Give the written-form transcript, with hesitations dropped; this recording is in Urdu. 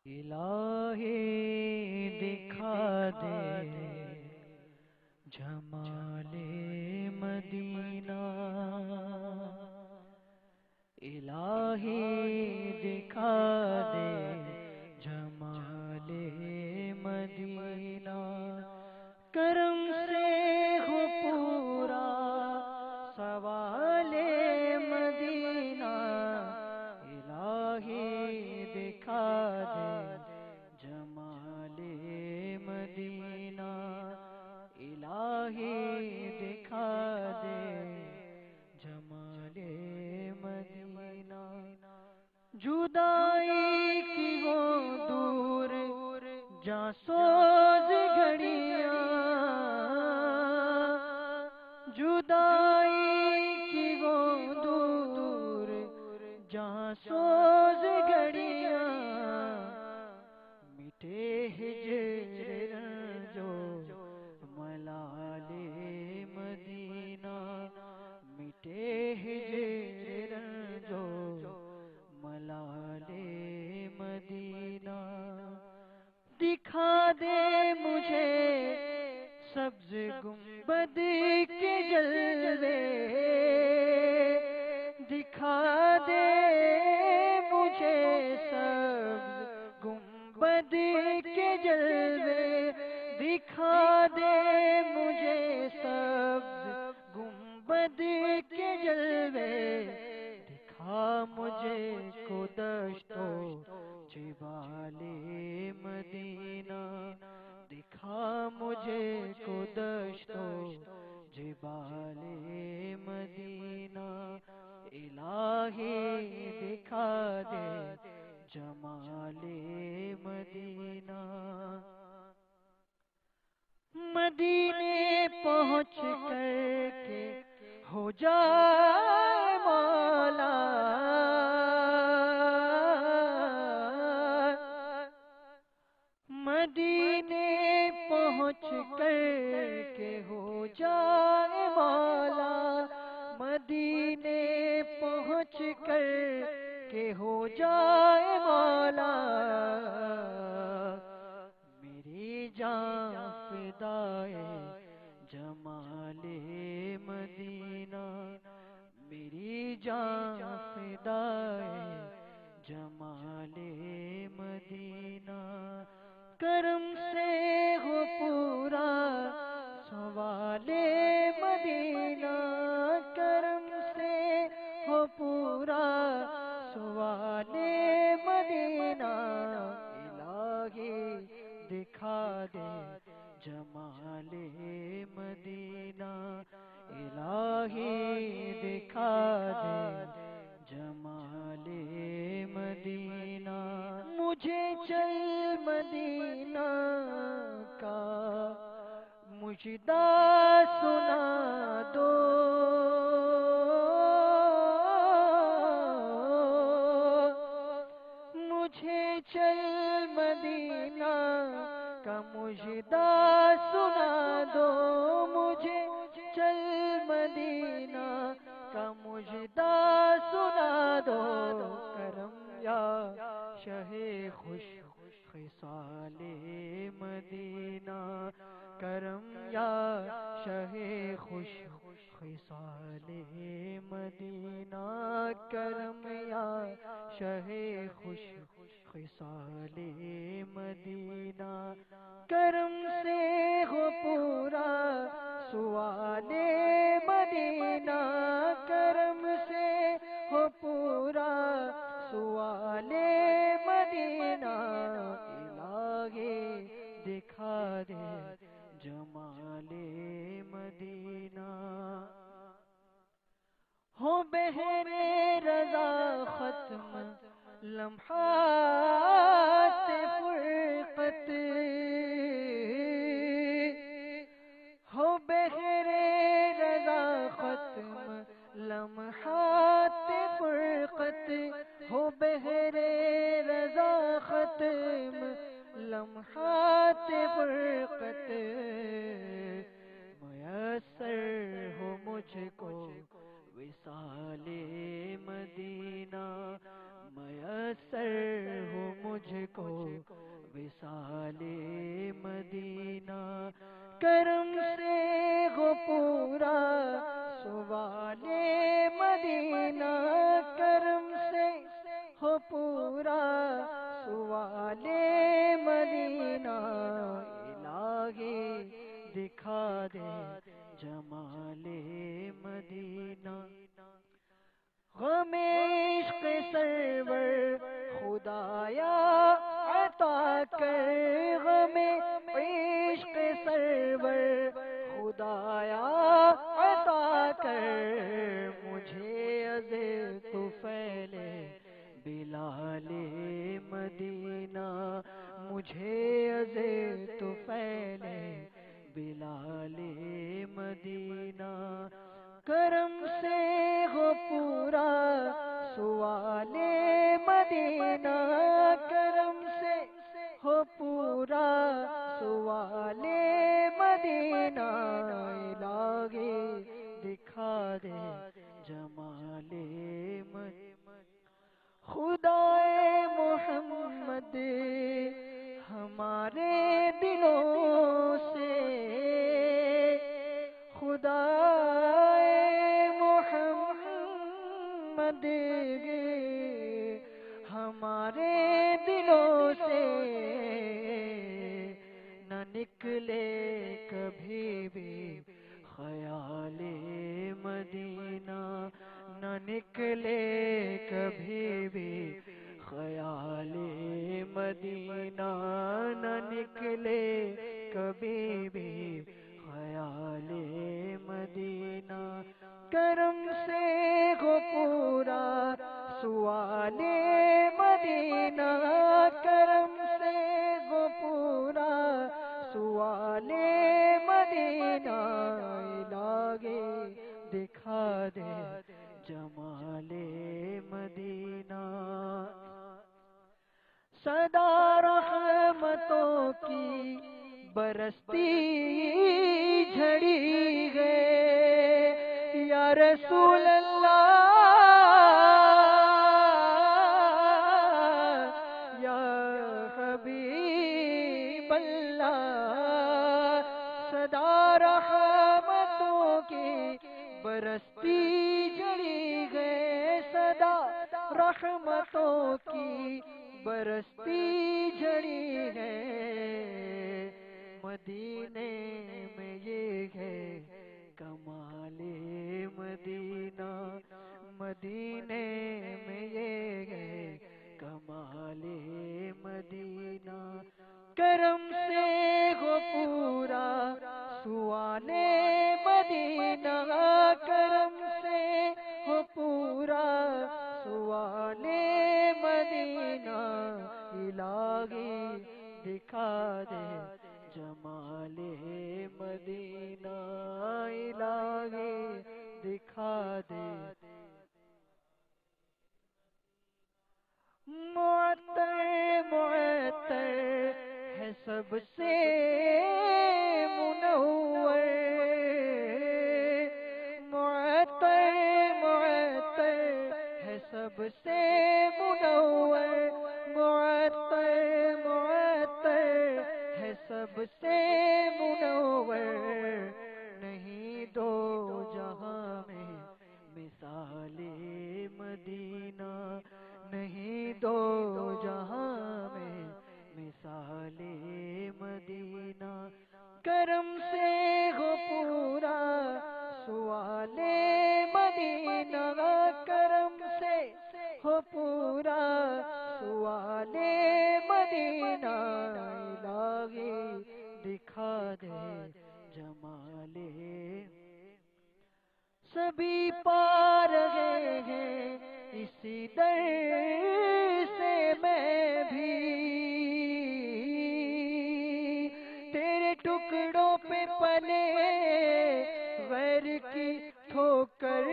الہی دکھا دے جمال مدینہ، الہی دکھا دے جمال مدینہ، کرم سے ہو پورا سوال مدینہ، الہی دکھا دے جمال مدینہ، الہی دکھا دے جمال مدینہ، جدائی کی وہ دور جاں سوز گھڑیاں، جدائی کی وہ دور جہاں سوز گھڑیاں، مٹے ہجر رنجو ملال مدینہ، مٹے ہجر رنجو ملال مدینہ، دکھا دے مجھے سبز گنبد کے جلوے، دکھا دے مجھے سبز گنبد کے جلوے، دکھا دے مجھے سبز گنبد کے جلوے، دکھا مجھے کو دشت و جبال مدینہ، دکھا مجھے کو دشت و جبال مدینہ، الہی دکھا دے جمال مدینہ، مدینے پہنچ کر کے ہو جائے مولا، مدینے پہنچ کر کے ہو جائے مولا، مدینے پہنچ کر کے ہو جائے مولا، میری جان فدائے جمال مدینہ، میری جان فدائے جمال مدینہ، کرم سے ہو پورا سوال مدینہ، کرم سے ہو پورا سوال مدینہ، الہی دکھا دے جمال مدینہ، الہی دکھا دے جمال مدینہ، مجھے چل مدینہ کا مجدہ سنا دو، مجھے چل مدینہ کا مجدہ سنا دو، مجھے چل مدینہ کا مجدہ سنا دو، کرم یا شہ خوش خصال مدینہ، کرم یا شہ خوش خصال مدینہ، کرم یا شہ خوش خصال مدینہ، کرم سے ہو پورا سوال مدینہ، کرم سے ہو پورا سوال مدینہ، الہی دکھا دے جمال مدینہ، ہو بہر رضا ختم لمحات فرقت، ہو بہر رضا ختم لمحات فرقت، ہو بہر رضا ختم لمحات فرقت، میسر ہو مجھ کو وصال مدینہ، میسر میسر ہو مجھ کو وصال مدینہ، کرم سے ہو پورا سوال مدینہ، کرم سے ہو پورا سوال مدینہ، الہی دکھا دے جمال مدینہ، غم عشق سرور خدایا عطا کر، غم عشق سرور خدایا عطا کر، مجھے از طفیل بلال مدینہ، مجھے از طفیل بلال مدینہ، کرم سے ہو پورا سوال مدینہ، کرم سے ہو پورا سوال مدینہ، الہی دکھا دے جمال مدینہ، خدائے محمد ہمارے دلوں سے، خدائے محمد ہمارے دلوں سے، نہ نکلے کبھی بھی خیال مدینہ، نہ نکلے کبھی بھی خیال مدینہ، نہ نکلے کبھی بھی خیال مدینہ، کرم سے ہو پورا سوال مدینہ، کرم سے ہو پورا سوال مدینہ، الہی دکھا دے جمال مدینہ، صدا رحمتوں کی برستی جھڑی ہے یا رسول اللہ، یا حبیب اللہ، صدا رحمتوں کی برستی جھڑی ہے، صدا رحمتوں کی برستی جھڑی ہے، مدینے میں یہ ہے کمال مدینہ، مدینے میں یہ ہے کمال مدینہ، کرم سے ہو پورا سوال مدینہ، کرم سے ہو پورا سوال مدینہ، الہی دکھا دے جمال مدینہ، الہی دکھا دے، معطر معطر ہے سب سے منور، معطر معطر ہے سب سے منور، معطر معطر ہے سب سے منور، نہیں دو جہاں میں مثال مدینہ، نہیں دو جہاں میں مثال مدینہ، کرم سے ہو پورا سوال مدینہ، کرم سے ہو پورا سوال مدینہ، الہی دکھا دے جمال، سبھی پا رہے ہیں اسی در سے، میں بھی تیرے ٹکڑوں پہ پلے غیر کی ٹھوکر